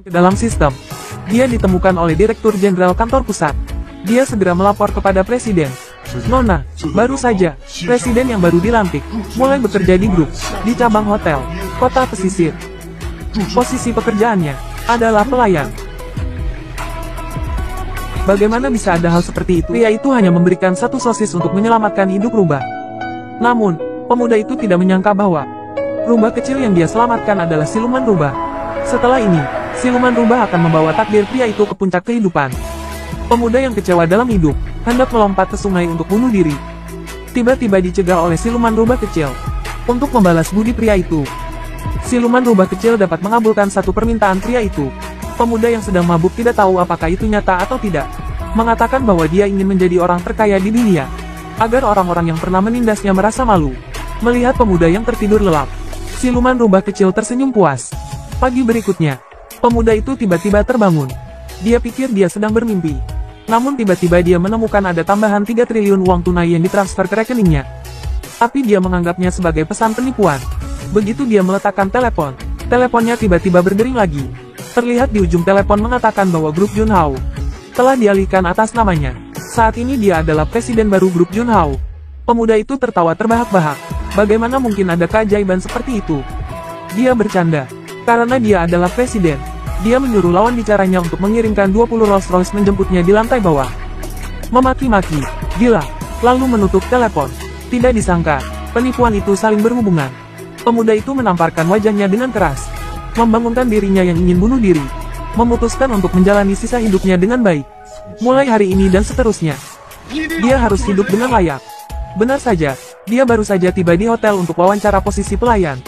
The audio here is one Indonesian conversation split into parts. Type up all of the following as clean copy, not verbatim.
Ke dalam sistem. Dia ditemukan oleh Direktur Jenderal Kantor Pusat. Dia segera melapor kepada Presiden. Nona, baru saja, Presiden yang baru dilantik, mulai bekerja di grup, di cabang hotel, kota pesisir. Posisi pekerjaannya adalah pelayan. Bagaimana bisa ada hal seperti itu? Pria itu hanya memberikan satu sosis untuk menyelamatkan hidup rubah. Namun, pemuda itu tidak menyangka bahwa rubah kecil yang dia selamatkan adalah siluman rubah. Setelah ini, siluman rubah akan membawa takdir pria itu ke puncak kehidupan. Pemuda yang kecewa dalam hidup, hendak melompat ke sungai untuk bunuh diri. Tiba-tiba dicegah oleh siluman rubah kecil. Untuk membalas budi pria itu, siluman rubah kecil dapat mengabulkan satu permintaan pria itu. Pemuda yang sedang mabuk tidak tahu apakah itu nyata atau tidak. Mengatakan bahwa dia ingin menjadi orang terkaya di dunia. Agar orang-orang yang pernah menindasnya merasa malu. Melihat pemuda yang tertidur lelap, siluman rubah kecil tersenyum puas. Pagi berikutnya, pemuda itu tiba-tiba terbangun. Dia pikir dia sedang bermimpi. Namun tiba-tiba dia menemukan ada tambahan 3 triliun uang tunai yang ditransfer ke rekeningnya. Tapi dia menganggapnya sebagai pesan penipuan. Begitu dia meletakkan telepon, teleponnya tiba-tiba berdering lagi. Terlihat di ujung telepon mengatakan bahwa grup Junhao telah dialihkan atas namanya. Saat ini dia adalah presiden baru grup Junhao. Pemuda itu tertawa terbahak-bahak. Bagaimana mungkin ada keajaiban seperti itu? Dia bercanda. Karena dia adalah presiden, dia menyuruh lawan bicaranya untuk mengirimkan 20 Rolls-Royce menjemputnya di lantai bawah. Memaki-maki, gila, lalu menutup telepon. Tidak disangka, penipuan itu saling berhubungan. Pemuda itu menamparkan wajahnya dengan keras, membangunkan dirinya yang ingin bunuh diri, memutuskan untuk menjalani sisa hidupnya dengan baik. Mulai hari ini dan seterusnya, dia harus hidup dengan layak. Benar saja, dia baru saja tiba di hotel untuk wawancara posisi pelayan.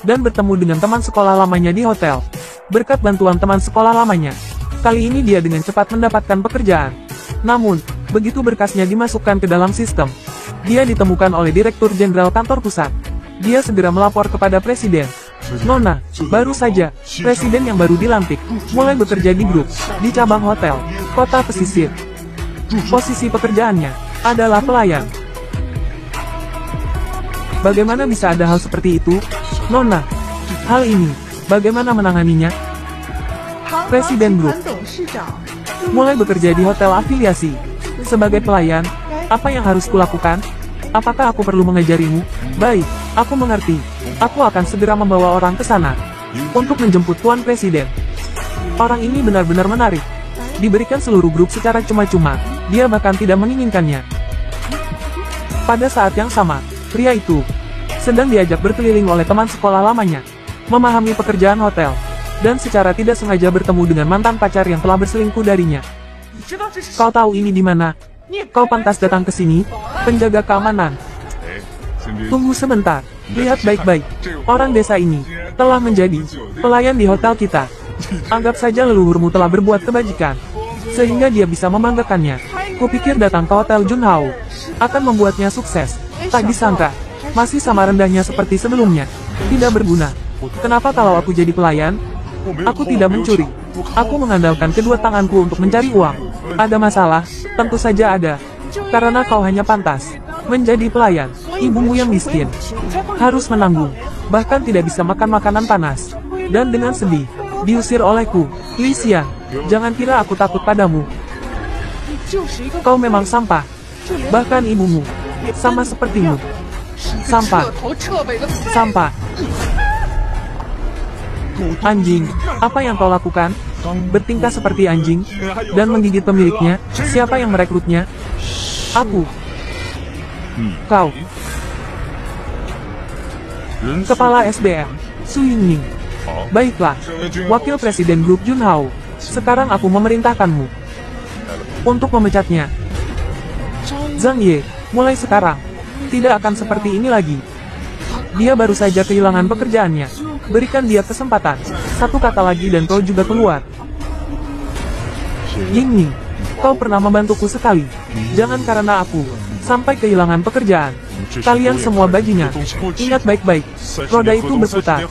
Dan bertemu dengan teman sekolah lamanya di hotel. Berkat bantuan teman sekolah lamanya, kali ini dia dengan cepat mendapatkan pekerjaan. Namun, begitu berkasnya dimasukkan ke dalam sistem, dia ditemukan oleh Direktur Jenderal Kantor Pusat. Dia segera melapor kepada Presiden. Nona, baru saja, Presiden yang baru dilantik, mulai bekerja di grup, di cabang hotel, kota pesisir. Posisi pekerjaannya adalah pelayan. Bagaimana bisa ada hal seperti itu? Nona, hal ini, bagaimana menanganinya? Presiden grup mulai bekerja di hotel afiliasi. Sebagai pelayan, apa yang harus kulakukan? Apakah aku perlu mengajarimu? Baik, aku mengerti. Aku akan segera membawa orang ke sana untuk menjemput Tuan Presiden. Orang ini benar-benar menarik. Diberikan seluruh grup secara cuma-cuma, dia bahkan tidak menginginkannya. Pada saat yang sama, pria itu sedang diajak berkeliling oleh teman sekolah lamanya, memahami pekerjaan hotel, dan secara tidak sengaja bertemu dengan mantan pacar yang telah berselingkuh darinya. Kau tahu ini di mana? Kau pantas datang ke sini, penjaga keamanan. Tunggu sebentar, lihat baik-baik. Orang desa ini telah menjadi pelayan di hotel kita. Anggap saja leluhurmu telah berbuat kebajikan, sehingga dia bisa membanggakannya. Kupikir datang ke hotel Junhao akan membuatnya sukses. Tak disangka, masih sama rendahnya seperti sebelumnya. Tidak berguna. Kenapa kalau aku jadi pelayan? Aku tidak mencuri. Aku mengandalkan kedua tanganku untuk mencari uang. Ada masalah? Tentu saja ada. Karena kau hanya pantas menjadi pelayan. Ibumu yang miskin harus menanggung, bahkan tidak bisa makan makanan panas. Dan dengan sedih, diusir olehku. Li Xian, jangan kira aku takut padamu. Kau memang sampah. Bahkan ibumu sama sepertimu. Sampah. Sampah. Anjing, apa yang kau lakukan? Bertingkah seperti anjing, dan menggigit pemiliknya. Siapa yang merekrutnya? Aku. Kau. Kepala SBM, Su Yingning. Baiklah, Wakil Presiden Grup Junhao. Sekarang aku memerintahkanmu untuk memecatnya. Zhang Ye, mulai sekarang tidak akan seperti ini lagi. Dia baru saja kehilangan pekerjaannya. Berikan dia kesempatan. Satu kata lagi dan kau juga keluar. Yingning, kau pernah membantuku sekali. Jangan karena aku sampai kehilangan pekerjaan. Kalian semua bajingan. Ingat baik-baik, roda itu berputar.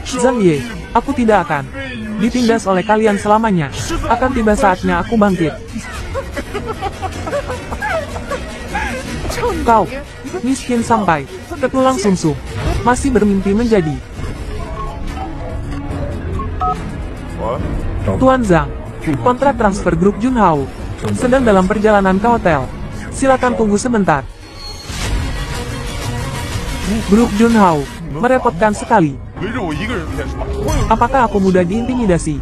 Zhang Ye, aku tidak akan ditindas oleh kalian selamanya. Akan tiba saatnya aku bangkit. Kau, miskin sampai ke tulang sumsum, masih bermimpi menjadi Tuan Zhang, kontrak transfer grup Junhao sedang dalam perjalanan ke hotel. Silakan tunggu sebentar. Grup Junhao, merepotkan sekali. Apakah aku mudah diintimidasi?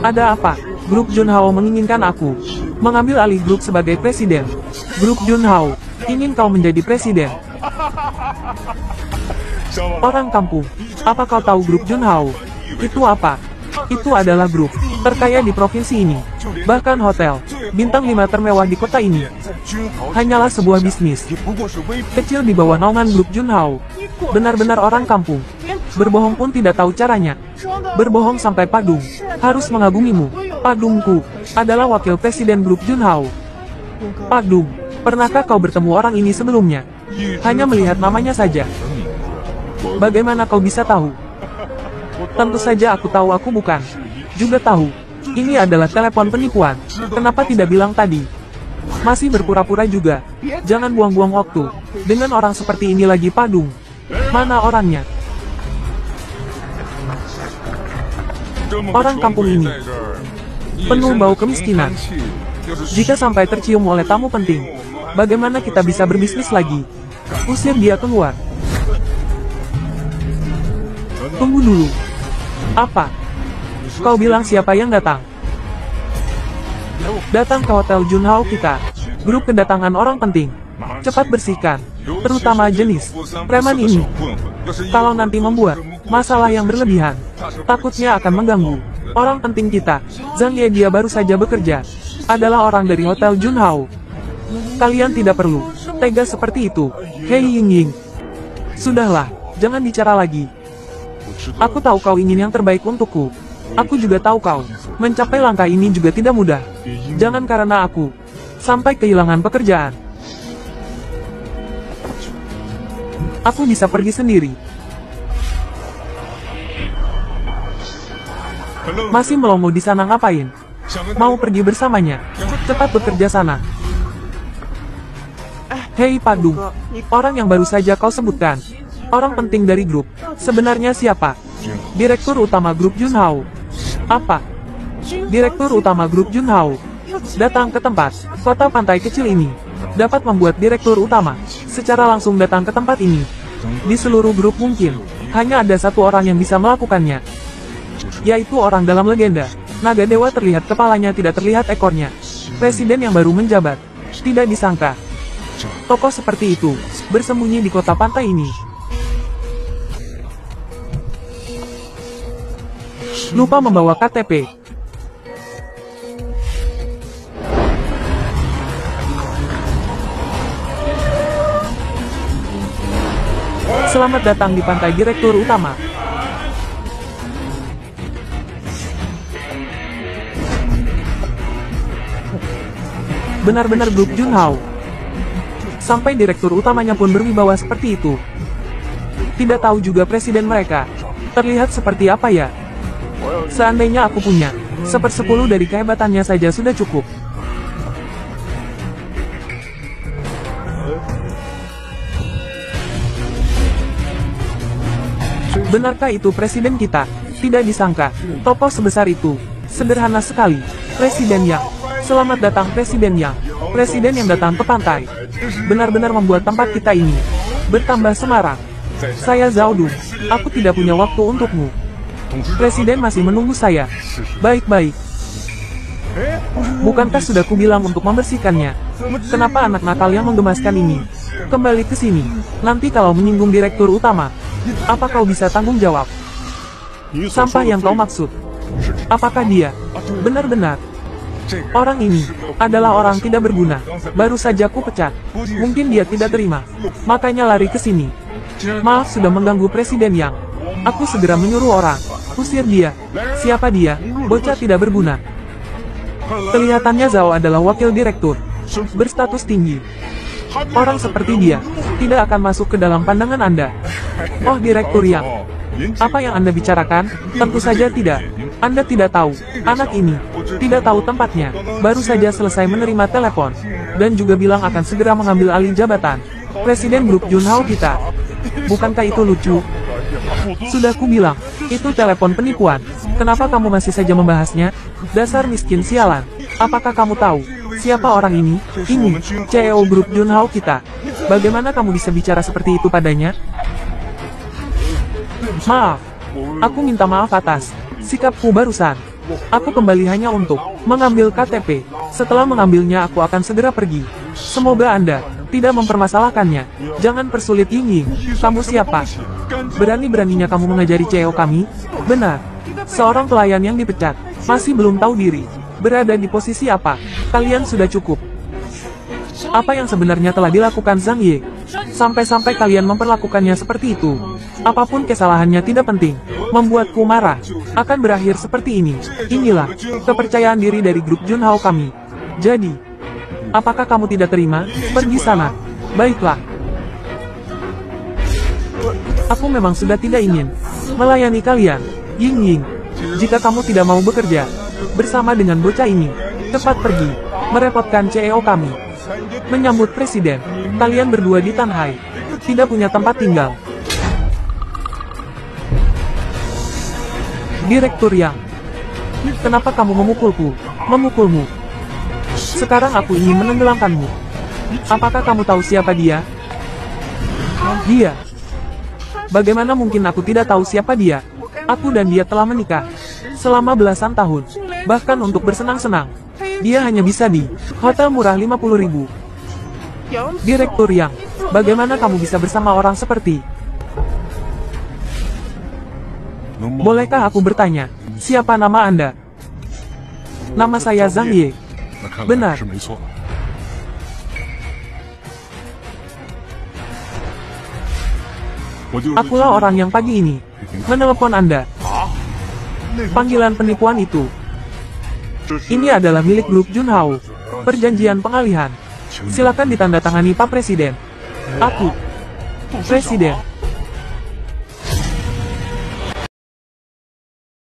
Ada apa? Grup Junhao menginginkan aku mengambil alih grup sebagai presiden. Grup Junhao ingin kau menjadi presiden. Orang kampung, apa kau tahu grup Junhao? Itu apa? Itu adalah grup terkaya di provinsi ini. Bahkan hotel bintang 5 termewah di kota ini hanyalah sebuah bisnis kecil di bawah naungan grup Junhao. Benar-benar orang kampung. Berbohong pun tidak tahu caranya. Berbohong sampai Padung harus mengagumimu. Padungku adalah wakil presiden grup Junhao. Padung, pernahkah kau bertemu orang ini sebelumnya? Hanya melihat namanya saja. Bagaimana kau bisa tahu? Tentu saja aku tahu, aku bukan juga tahu. Ini adalah telepon penipuan. Kenapa tidak bilang tadi? Masih berpura-pura juga. Jangan buang-buang waktu dengan orang seperti ini lagi. Padung, mana orangnya? Orang kampung ini penuh bau kemiskinan. Jika sampai tercium oleh tamu penting, bagaimana kita bisa berbisnis lagi? Usir dia keluar. Tunggu dulu. Apa? Kau bilang siapa yang datang? Datang ke hotel Junhao kita. Grup kedatangan orang penting. Cepat bersihkan, terutama jenis preman ini. Kalau nanti membuat masalah yang berlebihan, takutnya akan mengganggu orang penting kita. Zhang Ye, dia baru saja bekerja, adalah orang dari hotel Junhao. Kalian tidak perlu tega seperti itu. Hei Ying Ying, sudahlah, jangan bicara lagi. Aku tahu kau ingin yang terbaik untukku. Aku juga tahu kau mencapai langkah ini juga tidak mudah. Jangan karena aku sampai kehilangan pekerjaan. Aku bisa pergi sendiri. Masih melongo di sana ngapain? Mau pergi bersamanya? Cepat bekerja sana. Hei Padung, orang yang baru saja kau sebutkan, orang penting dari grup, sebenarnya siapa? Direktur utama grup Junhao. Apa? Direktur utama grup Junhao datang ke tempat kota pantai kecil ini. Dapat membuat direktur utama secara langsung datang ke tempat ini. Di seluruh grup mungkin hanya ada satu orang yang bisa melakukannya, yaitu orang dalam legenda. Naga dewa terlihat kepalanya, tidak terlihat ekornya. Presiden yang baru menjabat. Tidak disangka tokoh seperti itu bersembunyi di kota pantai ini. Lupa membawa KTP. Selamat datang di pantai direktur utama. Benar-benar grup Junhao. Sampai direktur utamanya pun berwibawa seperti itu. Tidak tahu juga presiden mereka terlihat seperti apa ya. Seandainya aku punya 1/10 dari kehebatannya saja sudah cukup. Benarkah itu presiden kita? Tidak disangka, tokoh sebesar itu. Sederhana sekali. Presiden Yang. Selamat datang Presiden Yang. Presiden yang datang ke pantai. Benar-benar membuat tempat kita ini bertambah semarak. Saya Zhao Dun. Aku tidak punya waktu untukmu. Presiden masih menunggu saya. Baik-baik. Bukankah sudah kubilang untuk membersihkannya? Kenapa anak nakal yang menggemaskan ini kembali ke sini? Nanti kalau menyinggung direktur utama, apa kau bisa tanggung jawab? Sampah yang kau maksud, apakah dia benar-benar orang ini adalah orang tidak berguna? Baru saja ku pecat. Mungkin dia tidak terima, makanya lari ke sini. Maaf sudah mengganggu Presiden Yang. Aku segera menyuruh orang usir dia. Siapa dia? Bocah tidak berguna. Kelihatannya Zhao adalah wakil direktur berstatus tinggi. Orang seperti dia tidak akan masuk ke dalam pandangan Anda. Oh, Direktur Yang, apa yang Anda bicarakan? Tentu saja tidak. Anda tidak tahu. Anak ini tidak tahu tempatnya. Baru saja selesai menerima telepon dan juga bilang akan segera mengambil alih jabatan Presiden grup Junhao kita. Bukankah itu lucu? Sudah kubilang, itu telepon penipuan. Kenapa kamu masih saja membahasnya? Dasar miskin sialan. Apakah kamu tahu siapa orang ini? Ini CEO grup Junhao kita. Bagaimana kamu bisa bicara seperti itu padanya? Maaf. Aku minta maaf atas sikapku barusan. Aku kembali hanya untuk mengambil KTP. Setelah mengambilnya aku akan segera pergi. Semoga Anda tidak mempermasalahkannya. Jangan persulit Ying. Kamu siapa? Berani-beraninya kamu mengajari CEO kami? Benar. Seorang pelayan yang dipecat. Masih belum tahu diri. Berada di posisi apa? Kalian sudah cukup. Apa yang sebenarnya telah dilakukan Zhang Ye? Sampai-sampai kalian memperlakukannya seperti itu. Apapun kesalahannya tidak penting. Membuatku marah. Akan berakhir seperti ini. Inilah kepercayaan diri dari grup Junhao kami. Jadi, apakah kamu tidak terima? Pergi sana. Baiklah. Aku memang sudah tidak ingin melayani kalian. Ying. Jika kamu tidak mau bekerja bersama dengan bocah ini, cepat pergi. Merepotkan CEO kami. Menyambut presiden. Kalian berdua di Tanhai. Tidak punya tempat tinggal. Direktur Yang. Kenapa kamu memukulku? Memukulmu. Sekarang aku ingin menenggelamkanmu. Apakah kamu tahu siapa dia? Dia. Bagaimana mungkin aku tidak tahu siapa dia? Aku dan dia telah menikah selama belasan tahun. Bahkan untuk bersenang-senang, dia hanya bisa di hotel murah 50.000. Direktur Yang, bagaimana kamu bisa bersama orang seperti? Bolehkah aku bertanya, siapa nama Anda? Nama saya Zhang Ye. Benar. Akulah orang yang pagi ini menelepon Anda. Panggilan penipuan itu. Ini adalah milik grup Junhao. Perjanjian pengalihan. Silakan ditandatangani Pak Presiden. Aku. Presiden.